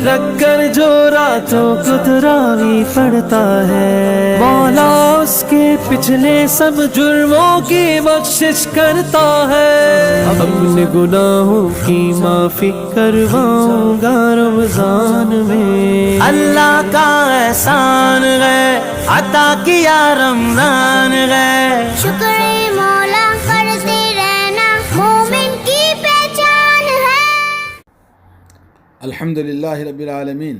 رکھ کر جو راتوں کو تراویح پڑھتا ہے، مولا اس کے پچھلے سب جرموں کی بخشش کرتا ہے۔ اپنے گناہوں کی معافی کرواؤں گا رمضان میں، اللہ کا احسان ہے عطا کیا رمضان ہے۔ شکر مولا کرتے رہنا مومن کی پہچان ہے۔ الحمدللہ رب العالمین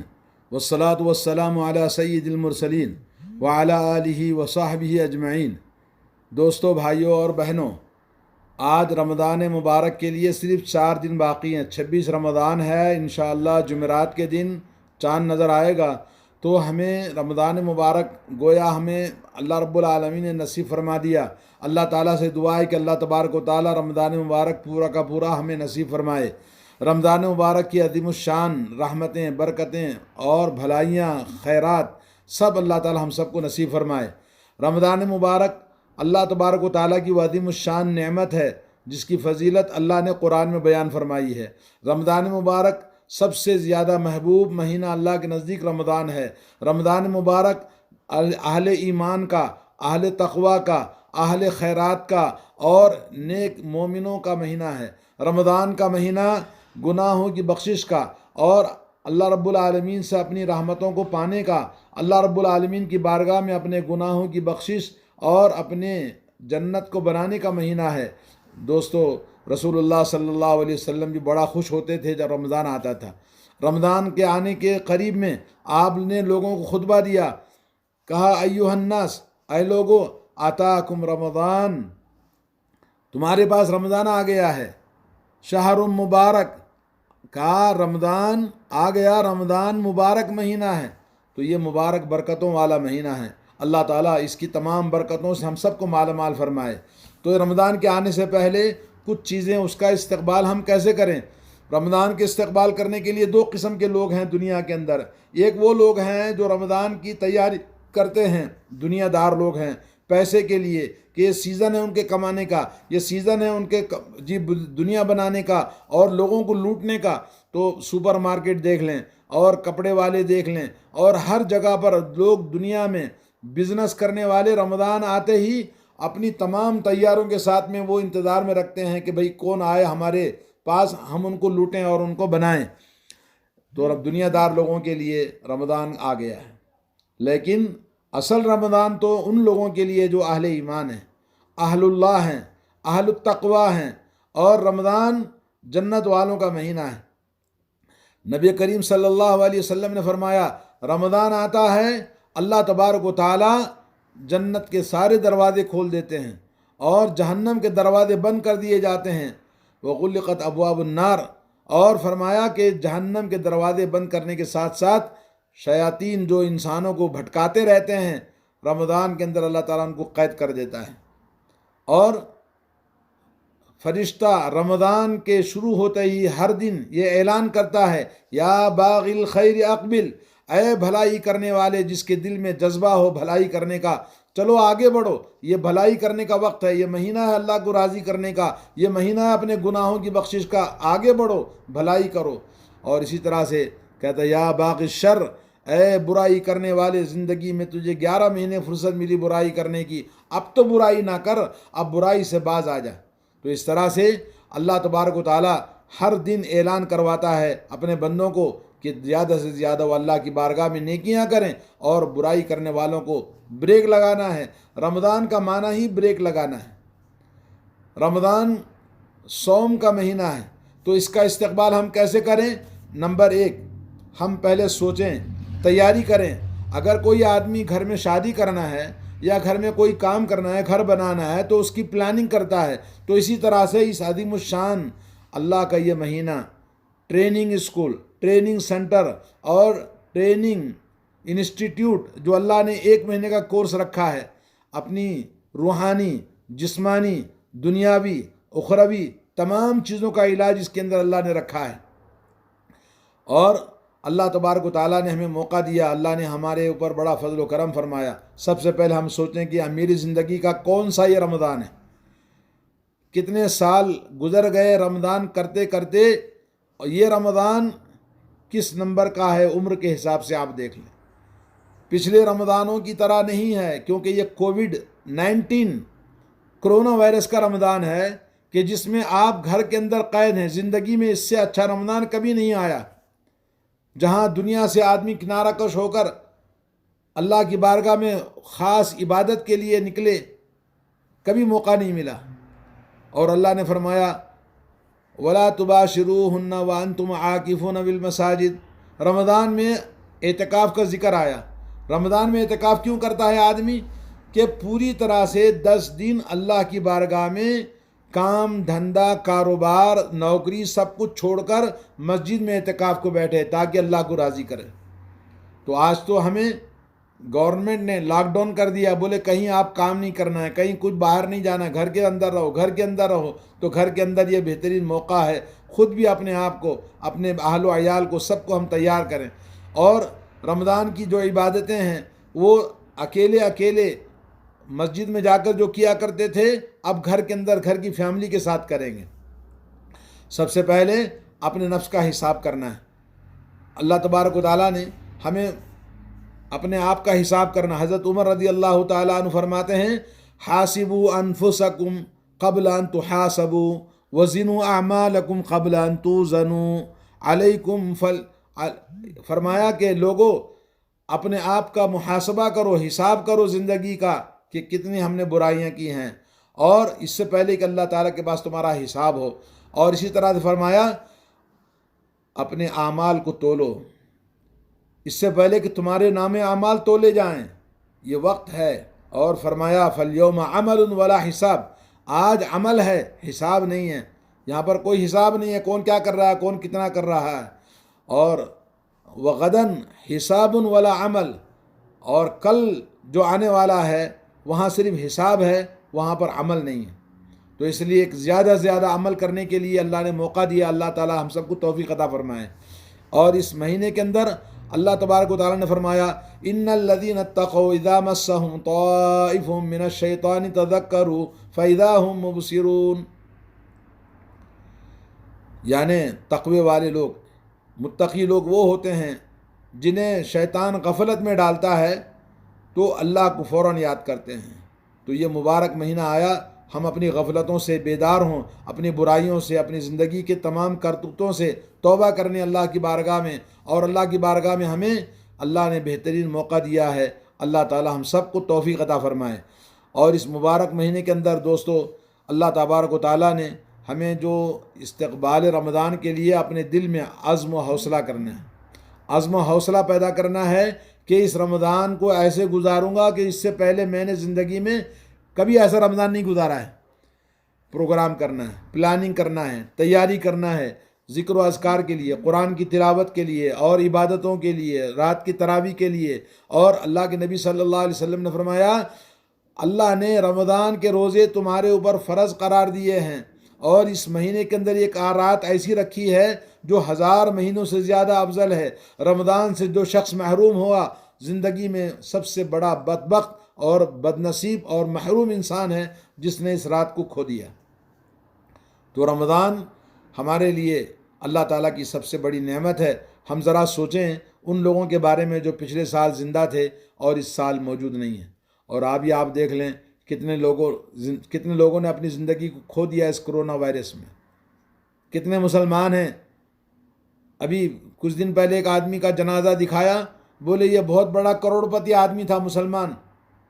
والصلاة والسلام علی سید المرسلین وعلی آلہ وصحبہ اجمعین۔ دوستو، بھائیوں اور بہنوں، آج رمضان مبارک کے لیے صرف 4 دن باقی ہیں۔ 26 رمضان ہے، انشاءاللہ جمعرات کے دن چاند نظر آئے گا، تو ہمیں رمضان مبارک گویا ہمیں اللہ رب العالمین نے نصیب فرما دیا۔ اللہ تعالیٰ سے دعا ہے کہ اللہ تبارک و تعالیٰ رمضان مبارک پورا کا پورا ہمیں نصیب فرمائے۔ رمضان مبارک کی عظیم الشان رحمتیں، برکتیں اور بھلائیاں، خیرات سب اللہ تعالیٰ ہم سب کو نصیب فرمائے۔ رمضان مبارک اللہ تبارک و تعالیٰ کی وہ عظیم الشان نعمت ہے جس کی فضیلت اللہ نے قرآن میں بیان فرمائی ہے۔ رمضان مبارک سب سے زیادہ محبوب مہینہ اللہ کے نزدیک رمضان ہے۔ رمضان مبارک اہل ایمان کا، اہل تقوی کا، اہل خیرات کا اور نیک مومنوں کا مہینہ ہے۔ رمضان کا مہینہ گناہوں کی بخشش کا اور اللہ رب العالمین سے اپنی رحمتوں کو پانے کا، اللہ رب العالمین کی بارگاہ میں اپنے گناہوں کی بخشش اور اپنے جنت کو بنانے کا مہینہ ہے۔ دوستو، رسول اللہ صلی اللہ علیہ وسلم بھی بڑا خوش ہوتے تھے جب رمضان آتا تھا۔ رمضان کے آنے کے قریب میں آپ نے لوگوں کو خطبہ دیا، کہا ایھا الناس، اے لوگو، آتاکم رمضان، تمہارے پاس رمضان آ گیا ہے۔ شہر مبارک، کہا رمضان آ گیا، رمضان مبارک مہینہ ہے، تو یہ مبارک برکتوں والا مہینہ ہے۔ اللہ تعالیٰ اس کی تمام برکتوں سے ہم سب کو مالا مال فرمائے۔ تو رمضان کے آنے سے پہلے کچھ چیزیں، اس کا استقبال ہم کیسے کریں؟ رمضان کے استقبال کرنے کے لیے 2 قسم کے لوگ ہیں دنیا کے اندر۔ ایک وہ لوگ ہیں جو رمضان کی تیاری کرتے ہیں، دنیا دار لوگ ہیں، پیسے کے لیے کہ یہ سیزن ہے ان کے کمانے کا، یہ سیزن ہے ان کے دنیا بنانے کا اور لوگوں کو لوٹنے کا۔ تو سپر مارکیٹ دیکھ لیں اور کپڑے والے دیکھ لیں اور ہر جگہ پر لوگ دنیا میں بزنس کرنے والے رمضان آتے ہی اپنی تمام تیاروں کے ساتھ میں وہ انتظار میں رکھتے ہیں کہ بھئی کون آئے ہمارے پاس، ہم ان کو لوٹیں اور ان کو بنائیں۔ تو اب دنیا دار لوگوں کے لیے رمضان آ گیا ہے، لیکن اصل رمضان تو ان لوگوں کے لیے جو اہل ایمان ہیں، اہل اللہ ہیں، اہل التقوی ہیں، اور رمضان جنت والوں کا مہینہ ہے۔ نبی کریم صلی اللہ علیہ وسلم نے فرمایا، رمضان آتا ہے، اللہ تبارک و تعالیٰ جنت کے سارے دروازے کھول دیتے ہیں اور جہنم کے دروازے بند کر دیے جاتے ہیں۔ وغلقت ابواب النار، اور فرمایا کہ جہنم کے دروازے بند کرنے کے ساتھ ساتھ شیاطین جو انسانوں کو بھٹکاتے رہتے ہیں، رمضان کے اندر اللہ تعالیٰ ان کو قید کر دیتا ہے۔ اور فرشتہ رمضان کے شروع ہوتے ہی ہر دن یہ اعلان کرتا ہے، یا باغی الخیر اقبل، اے بھلائی کرنے والے جس کے دل میں جذبہ ہو بھلائی کرنے کا، چلو آگے بڑھو، یہ بھلائی کرنے کا وقت ہے، یہ مہینہ ہے اللہ کو راضی کرنے کا، یہ مہینہ ہے اپنے گناہوں کی بخشش کا، آگے بڑھو، بھلائی کرو۔ اور اسی طرح سے کہتا ہے، یا باغی الشر، اے برائی کرنے والے، زندگی میں تجھے 11 مہینے فرصت ملی برائی کرنے کی، اب تو برائی نہ کر، اب برائی سے باز آ جا۔ تو اس طرح سے اللہ تبارک و تعالیٰ ہر دن اعلان کرواتا ہے اپنے بندوں کو کہ زیادہ سے زیادہ وہ اللہ کی بارگاہ میں نیکیاں کریں اور برائی کرنے والوں کو بریک لگانا ہے۔ رمضان کا معنی ہی بریک لگانا ہے۔ رمضان صوم کا مہینہ ہے، تو اس کا استقبال ہم کیسے کریں؟ نمبر 1، ہم پہلے سوچیں، تیاری کریں۔ اگر کوئی آدمی گھر میں شادی کرنا ہے یا گھر میں کوئی کام کرنا ہے، گھر بنانا ہے، تو اس کی پلاننگ کرتا ہے۔ تو اسی طرح سے اس عظیم الشان اللہ کا یہ مہینہ ٹریننگ اسکول، ٹریننگ سینٹر اور ٹریننگ انسٹیٹیوٹ جو اللہ نے 1 مہینے کا کورس رکھا ہے، اپنی روحانی، جسمانی، دنیاوی، اخروی تمام چیزوں کا علاج اس کے اندر اللہ نے رکھا ہے۔ اور اللہ تبارک و تعالیٰ نے ہمیں موقع دیا، اللہ نے ہمارے اوپر بڑا فضل و کرم فرمایا۔ سب سے پہلے ہم سوچیں کہ میری زندگی کا کون سا یہ رمضان ہے؟ کتنے سال گزر گئے رمضان کرتے کرتے، اور یہ رمضان کس نمبر کا ہے عمر کے حساب سے آپ دیکھ لیں. پچھلے رمضانوں کی طرح نہیں ہے، کیونکہ یہ کووڈ-19 کرونا وائرس کا رمضان ہے کہ جس میں آپ گھر کے اندر قید ہیں. زندگی میں اس سے اچھا رمضان کبھی نہیں آیا، جہاں دنیا سے آدمی کنارہ کش ہو کر اللہ کی بارگاہ میں خاص عبادت کے لیے نکلے، کبھی موقع نہیں ملا. اور اللہ نے فرمایا وَلَا تُبَاشِرُوهُنَّ وَأَنْتُمْ عَاكِفُونَ بِالْمَسَاجِدِ. رمضان میں اعتکاف کا ذکر آیا. رمضان میں اعتکاف کیوں کرتا ہے آدمی؟ کہ پوری طرح سے 10 دن اللہ کی بارگاہ میں کام دھندا کاروبار نوکری سب کچھ چھوڑ کر مسجد میں اعتکاف کو بیٹھے تاکہ اللہ کو راضی کرے. تو آج تو ہمیں گورنمنٹ نے لاک ڈاؤن کر دیا، بولے کہیں آپ کام نہیں کرنا ہے، کہیں کچھ باہر نہیں جانا ہے، گھر کے اندر رہو، گھر کے اندر رہو. تو گھر کے اندر یہ بہترین موقع ہے، خود بھی اپنے آپ کو، اپنے اہل و عیال کو، سب کو ہم تیار کریں. اور رمضان کی جو عبادتیں ہیں وہ اکیلے مسجد میں جا کر جو کیا کرتے تھے، اب گھر کے اندر گھر کی فیملی کے ساتھ کریں گے. سب سے پہلے اپنے نفس کا حساب کرنا ہے. اللہ تبارک و تعالیٰ نے ہمیں اپنے آپ کا حساب کرنا. حضرت عمر رضی اللہ تعالیٰ عنہ فرماتے ہیں حاسبوا انفسکم قبل ان تحاسبوا وزنوا اعمالکم قبل ان توزنوا علیکم فرمایا کہ لوگو اپنے آپ کا محاسبہ کرو، حساب کرو زندگی کا کہ کتنی ہم نے برائیاں کی ہیں، اور اس سے پہلے کہ اللہ تعالیٰ کے پاس تمہارا حساب ہو. اور اسی طرح سے فرمایا اپنے اعمال کو تولو اس سے پہلے کہ تمہارے نام اعمال تولے جائیں، یہ وقت ہے. اور فرمایا فَالْيَوْمَ عَمَلٌ وَلَا حساب. آج عمل ہے، حساب نہیں ہے. یہاں پر کوئی حساب نہیں ہے کون کیا کر رہا ہے، کون کتنا کر رہا ہے. اور وَغَدًا حساب ولا عمل. اور کل جو آنے والا ہے وہاں صرف حساب ہے، وہاں پر عمل نہیں ہے. تو اس لیے ایک زیادہ سے زیادہ عمل کرنے کے لیے اللہ نے موقع دیا. اللہ تعالی ہم سب کو توفیق عطا فرمائے. اور اس مہینے کے اندر اللہ تبارک و تعالیٰ نے فرمایا ان الذین اتقوا اذا مسهم طائف من الشیطان تذکروا فاذا هم مبصرون. یعنی تقوی والے لوگ، متقی لوگ وہ ہوتے ہیں جنہیں شیطان غفلت میں ڈالتا ہے تو اللہ کو فوراً یاد کرتے ہیں. تو یہ مبارک مہینہ آیا، ہم اپنی غفلتوں سے بیدار ہوں، اپنی برائیوں سے، اپنی زندگی کے تمام کرتوتوں سے توبہ کرنے اللہ کی بارگاہ میں. اور اللہ کی بارگاہ میں ہمیں اللہ نے بہترین موقع دیا ہے. اللہ تعالی ہم سب کو توفیق عطا فرمائے. اور اس مبارک مہینے کے اندر دوستو اللہ تبارک و تعالیٰ نے ہمیں جو استقبال رمضان کے لیے اپنے دل میں عزم و حوصلہ کرنا ہے، عزم و حوصلہ پیدا کرنا ہے کہ اس رمضان کو ایسے گزاروں گا کہ اس سے پہلے میں نے زندگی میں کبھی ایسا رمضان نہیں گزارا ہے. پروگرام کرنا ہے، پلاننگ کرنا ہے، تیاری کرنا ہے ذکر و اذکار کے لیے، قرآن کی تلاوت کے لیے، اور عبادتوں کے لیے، رات کی تراویح کے لیے. اور اللہ کے نبی صلی اللہ علیہ وسلم نے فرمایا اللہ نے رمضان کے روزے تمہارے اوپر فرض قرار دیے ہیں، اور اس مہینے کے اندر ایک رات ایسی رکھی ہے جو 1000 مہینوں سے زیادہ افضل ہے. رمضان سے جو شخص محروم ہوا زندگی میں سب سے بڑا بدبخت اور بدنصیب اور محروم انسان ہے جس نے اس رات کو کھو دیا. تو رمضان ہمارے لیے اللہ تعالیٰ کی سب سے بڑی نعمت ہے. ہم ذرا سوچیں ان لوگوں کے بارے میں جو پچھلے سال زندہ تھے اور اس سال موجود نہیں ہیں. اور آپ دیکھ لیں کتنے لوگوں نے اپنی زندگی کو کھو دیا اس کرونا وائرس میں. کتنے مسلمان ہیں. ابھی کچھ دن پہلے ایک آدمی کا جنازہ دکھایا، بولے یہ بہت بڑا کروڑپتی آدمی تھا، مسلمان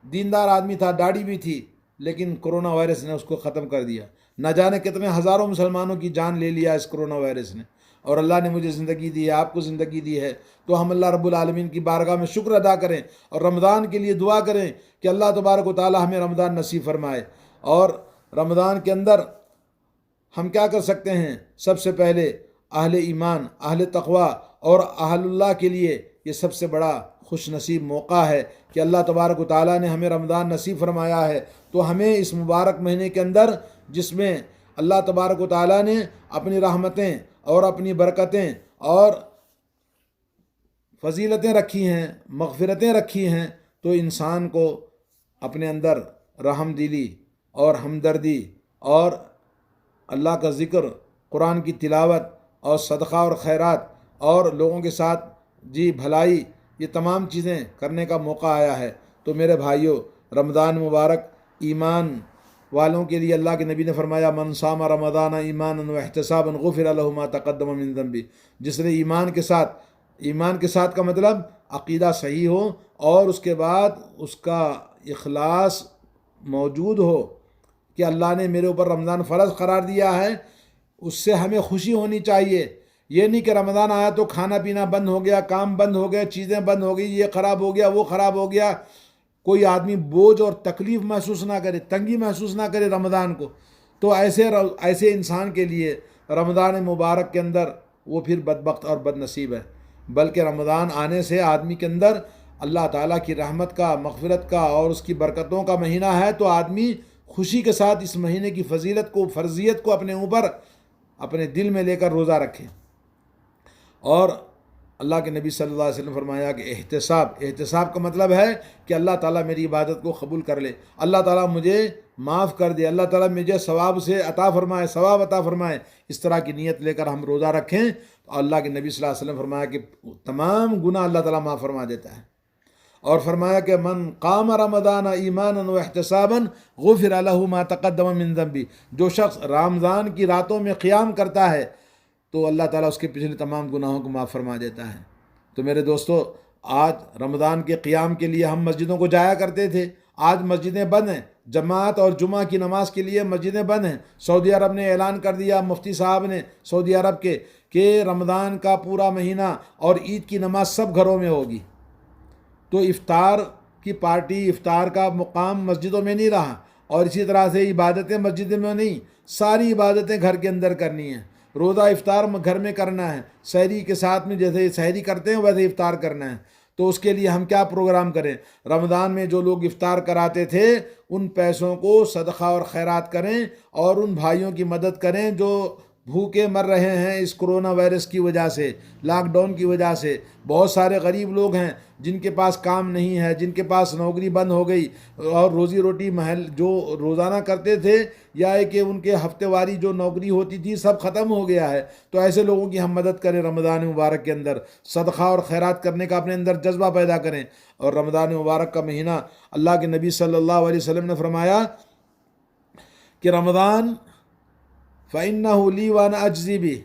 دیندار آدمی تھا، داڑھی بھی تھی، لیکن کرونا وائرس نے اس کو ختم کر دیا. نہ جانے کتنے ہزاروں مسلمانوں کی جان لے لیا اس کرونا وائرس نے. اور اللہ نے مجھے زندگی دی ہے، آپ کو زندگی دی ہے، تو ہم اللہ رب العالمین کی بارگاہ میں شکر ادا کریں اور رمضان کے لیے دعا کریں کہ اللہ تبارک و تعالی ہمیں رمضان نصیب فرمائے. اور رمضان کے اندر ہم کیا کر سکتے ہیں؟ سب سے پہلے اہل ایمان، اہل تقوی اور اہل اللہ کے لیے یہ سب سے بڑا خوش نصیب موقع ہے کہ اللہ تبارک و تعالیٰ نے ہمیں رمضان نصیب فرمایا ہے. تو ہمیں اس مبارک مہینے کے اندر جس میں اللہ تبارک و تعالیٰ نے اپنی رحمتیں اور اپنی برکتیں اور فضیلتیں رکھی ہیں، مغفرتیں رکھی ہیں، تو انسان کو اپنے اندر رحم دلی اور ہمدردی اور اللہ کا ذکر، قرآن کی تلاوت اور صدقہ اور خیرات اور لوگوں کے ساتھ جی بھلائی، یہ تمام چیزیں کرنے کا موقع آیا ہے۔ تو میرے بھائیوں، رمضان مبارک ایمان والوں کے لیے اللہ کے نبی نے فرمایا من صام رمضان ایمانا واحتسابا غفر له ما تقدم من ذنبه، جس نے ایمان کے ساتھ کا مطلب عقیدہ صحیح ہو اور اس کے بعد اس کا اخلاص موجود ہو کہ اللہ نے میرے اوپر رمضان فرض قرار دیا ہے، اس سے ہمیں خوشی ہونی چاہیے۔ یہ نہیں کہ رمضان آیا تو کھانا پینا بند ہو گیا، کام بند ہو گئے، چیزیں بند ہو گئی، یہ خراب ہو گیا، وہ خراب ہو گیا، کوئی آدمی بوجھ اور تکلیف محسوس نہ کرے، تنگی محسوس نہ کرے رمضان کو، تو ایسے انسان کے لیے رمضان مبارک کے اندر وہ پھر بدبخت اور بد نصیب ہے۔ بلکہ رمضان آنے سے آدمی کے اندر اللہ تعالیٰ کی رحمت کا، مغفرت کا اور اس کی برکتوں کا مہینہ ہے، تو آدمی خوشی کے ساتھ اس مہینے کی فضیلت کو، فرضیت کو اپنے اوپر اپنے دل میں لے کر روزہ رکھے۔ اور اللہ کے نبی صلی اللہ علیہ وسلم نے فرمایا کہ احتساب کا مطلب ہے کہ اللہ تعالیٰ میری عبادت کو قبول کر لے، اللہ تعالیٰ مجھے معاف کر دے، اللہ تعالیٰ مجھے ثواب عطا فرمائے، اس طرح کی نیت لے کر ہم روزہ رکھیں تو اللہ کے نبی صلی اللہ علیہ وسلم نے فرمایا کہ تمام گناہ اللہ تعالیٰ معاف فرما دیتا ہے۔ اور فرمایا کہ من قام رمضان ایمانا واحتسابا غفر له ما تقدم من ذنبه، جو شخص رمضان کی راتوں میں قیام کرتا ہے تو اللہ تعالیٰ اس کے پچھلے تمام گناہوں کو معاف فرما دیتا ہے۔ تو میرے دوستو، آج رمضان کے قیام کے لیے ہم مسجدوں کو جایا کرتے تھے، آج مسجدیں بند ہیں، جماعت اور جمعہ کی نماز کے لیے مسجدیں بند ہیں۔ سعودی عرب نے اعلان کر دیا، مفتی صاحب نے سعودی عرب کے، کہ رمضان کا پورا مہینہ اور عید کی نماز سب گھروں میں ہوگی۔ تو افطار کی پارٹی، افطار کا مقام مسجدوں میں نہیں رہا، اور اسی طرح سے عبادتیں مسجدوں میں نہیں، ساری عبادتیں گھر کے اندر کرنی ہیں۔ روزہ افطار گھر میں کرنا ہے، سحری کے ساتھ میں جیسے سحری کرتے ہیں ویسے افطار کرنا ہے۔ تو اس کے لیے ہم کیا پروگرام کریں؟ رمضان میں جو لوگ افطار کراتے تھے ان پیسوں کو صدقہ اور خیرات کریں، اور ان بھائیوں کی مدد کریں جو بھوکے مر رہے ہیں اس کرونا وائرس کی وجہ سے، لاک ڈاؤن کی وجہ سے۔ بہت سارے غریب لوگ ہیں جن کے پاس کام نہیں ہے، جن کے پاس نوکری بند ہو گئی، اور روزی روٹی جو روزانہ کرتے تھے یا کہ ان کے ہفتے واری جو نوکری ہوتی تھی سب ختم ہو گیا ہے۔ تو ایسے لوگوں کی ہم مدد کریں رمضان مبارک کے اندر، صدقہ اور خیرات کرنے کا اپنے اندر جذبہ پیدا کریں۔ اور رمضان مبارک کا مہینہ، اللہ کے نبی صلی اللہ علیہ وسلم نے فرمایا کہ رمضان فَإِنَّهُ لِي وَأَنَا أَجْزِي بِهِ،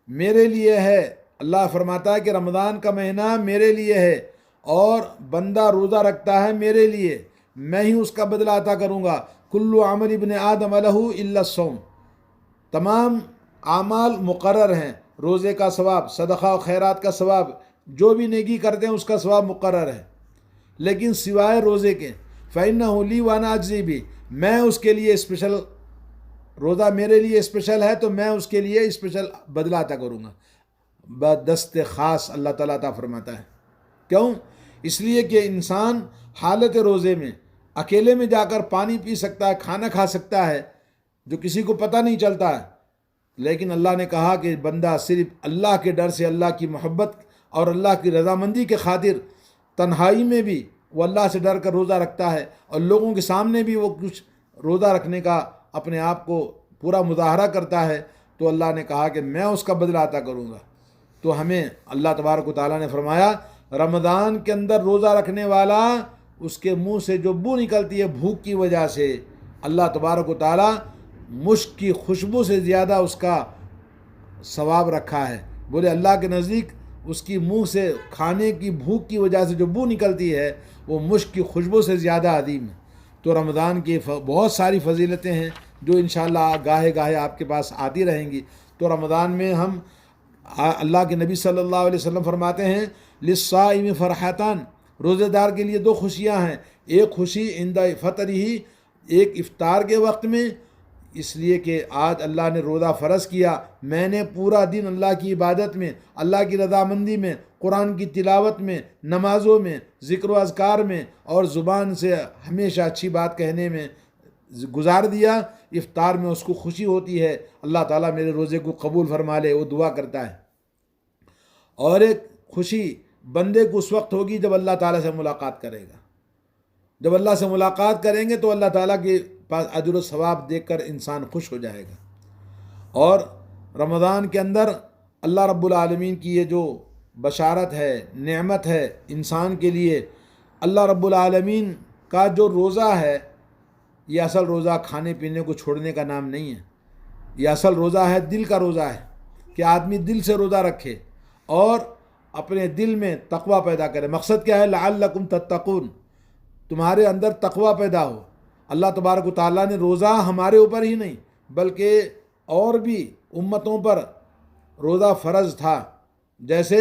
میرے لیے ہے۔ اللہ فرماتا ہے کہ رمضان کا مہینہ میرے لیے ہے، اور بندہ روزہ رکھتا ہے میرے لیے، میں ہی اس کا بدلہ عطا کروں گا۔ کل عمل ابن آدم لہ الا الصوم، تمام اعمال مقرر ہیں، روزے کا ثواب، صدقہ و خیرات کا ثواب، جو بھی نیکی کرتے ہیں اس کا ثواب مقرر ہے، لیکن سوائے روزے کے۔ فَإِنَّهُ لِي وَأَنَا أَجْزِي بِهِ، میں اس کے لیے اسپیشل، روزہ میرے لیے اسپیشل ہے تو میں اس کے لیے اسپیشل بدلہ عطا کروں گا، بدست خاص اللہ تعالیٰ عطا فرماتا ہے۔ کیوں؟ اس لیے کہ انسان حالت روزے میں اکیلے میں جا کر پانی پی سکتا ہے، کھانا کھا سکتا ہے، جو کسی کو پتہ نہیں چلتا ہے، لیکن اللہ نے کہا کہ بندہ صرف اللہ کے ڈر سے، اللہ کی محبت اور اللہ کی رضامندی کے خاطر تنہائی میں بھی وہ اللہ سے ڈر کر روزہ رکھتا ہے، اور لوگوں کے سامنے بھی وہ کچھ روزہ رکھنے کا اپنے آپ کو پورا مظاہرہ کرتا ہے، تو اللہ نے کہا کہ میں اس کا بدلہ عطا کروں گا۔ تو ہمیں اللہ تبارک و تعالیٰ نے فرمایا رمضان کے اندر روزہ رکھنے والا، اس کے منہ سے جو بو نکلتی ہے بھوک کی وجہ سے، اللہ تبارک و تعالیٰ مشک کی خوشبو سے زیادہ اس کا ثواب رکھا ہے۔ بولے اللہ کے نزدیک اس کی منہ سے کھانے کی بھوک کی وجہ سے جو بو نکلتی ہے وہ مشک کی خوشبو سے زیادہ عظیم ہے۔ تو رمضان کی بہت ساری فضیلتیں ہیں جو انشاءاللہ گاہے گاہے آپ کے پاس آتی رہیں گی۔ تو رمضان میں ہم، اللہ کے نبی صلی اللہ علیہ وسلم فرماتے ہیں للصائم فرحتان، روزے دار کے لیے دو خوشیاں ہیں، ایک خوشی عند فطرہ، ایک افطار کے وقت میں، اس لیے کہ آج اللہ نے روزہ فرض کیا، میں نے پورا دن اللہ کی عبادت میں، اللہ کی رضامندی میں، قرآن کی تلاوت میں، نمازوں میں، ذکر و اذکار میں، اور زبان سے ہمیشہ اچھی بات کہنے میں گزار دیا۔ افطار میں اس کو خوشی ہوتی ہے اللہ تعالیٰ میرے روزے کو قبول فرما لے، وہ دعا کرتا ہے۔ اور ایک خوشی بندے کو اس وقت ہوگی جب اللہ تعالیٰ سے ملاقات کرے گا، جب اللہ سے ملاقات کریں گے تو اللہ تعالیٰ کے پاس اجر و ثواب دیکھ کر انسان خوش ہو جائے گا۔ اور رمضان کے اندر اللہ رب العالمین کی یہ جو بشارت ہے، نعمت ہے انسان کے لیے، اللہ رب العالمین کا جو روزہ ہے، یہ اصل روزہ کھانے پینے کو چھوڑنے کا نام نہیں ہے، یہ اصل روزہ ہے، دل کا روزہ ہے کہ آدمی دل سے روزہ رکھے اور اپنے دل میں تقوی پیدا کرے۔ مقصد کیا ہے؟ لعلکم تتقون، تمہارے اندر تقوی پیدا ہو۔ اللہ تبارک و تعالیٰ نے روزہ ہمارے اوپر ہی نہیں بلکہ اور بھی امتوں پر روزہ فرض تھا، جیسے